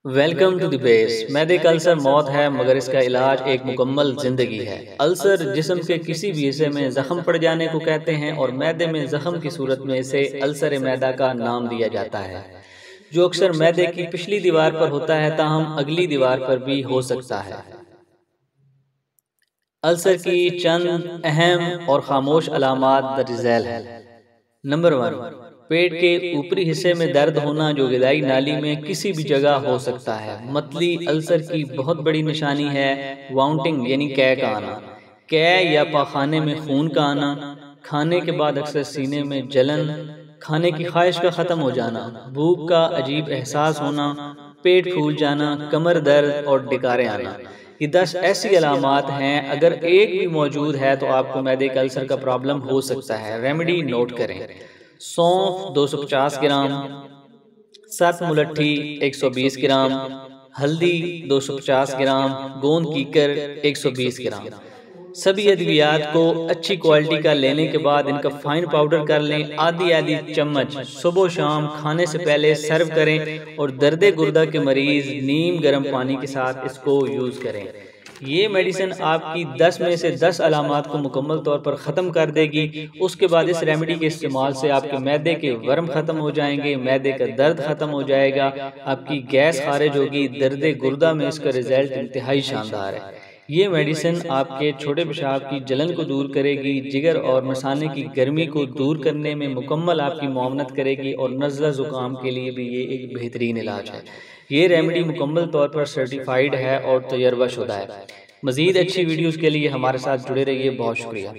Welcome to the base. मैदे का ulcer मौत है मगर इसका इलाज एक मुकम्मल जिंदगी है। अल्सर जिस्म के किसी भी हिस्से में जख्म पड़ जाने को कहते हैं और मैदे में जख्म की सूरत में इसे अल्सर मैदा का नाम दिया जाता है, जो अक्सर मैदे की पिछली दीवार पर होता है ताहम अगली दीवार पर भी हो सकता है। अल्सर की चंद अहम और खामोश अलामात दर्ज झैल है। नंबर 1, पेट के ऊपरी हिस्से में दर्द होना जो ग़िज़ाई नाली में किसी भी जगह हो सकता है। मतली अल्सर की बहुत बड़ी निशानी है वाउंटिंग यानी कै का आना, कै या पाखाने में खून का आना, खाने के बाद अक्सर सीने में जलन, खाने की ख्वाहिश का ख़त्म हो जाना, भूख का अजीब एहसास होना, पेट फूल जाना, कमर दर्द और डिकारे आना। ये 10 ऐसी अलामात हैं, अगर एक भी मौजूद है तो आपको मैदे के अल्सर का प्रॉब्लम हो सकता है। रेमेडी नोट करें। सौंफ 250 ग्राम, 7 मुलट्ठी 120 ग्राम, हल्दी 250 ग्राम, गोंद कीकर 120 ग्राम। सभी अद्वियात को अच्छी क्वालिटी का लेने के बाद इनका फाइन पाउडर कर लें। आधी आधी चम्मच सुबह शाम खाने से पहले सर्व करें और दर्द गुर्दा के मरीज नीम गर्म पानी के साथ इसको यूज़ करें। ये मेडिसिन आपकी 10 में से 10 अलामात को मुकम्मल तौर पर ख़त्म कर देगी। उसके बाद इस रेमेडी के इस्तेमाल से आपके मैदे के वर्म ख़त्म हो जाएंगे, मैदे का दर्द ख़त्म हो जाएगा, आपकी गैस खारिज होगी, दर्द गुर्दा में इसका रिजल्ट इंतहाई शानदार है। ये मेडिसिन आपके छोटे पेशाब की जलन को दूर करेगी, जिगर और मसाने की गर्मी को दूर करने में मुकम्मल आपकी मुआवनत करेगी और नज़ला ज़ुकाम के लिए भी ये एक बेहतरीन इलाज है। ये रेमेडी मुकम्मल तौर पर सर्टिफाइड है और तजर्बा शुदा है। मज़ीद अच्छी वीडियोज़ के लिए हमारे साथ जुड़े रहिए। बहुत शुक्रिया।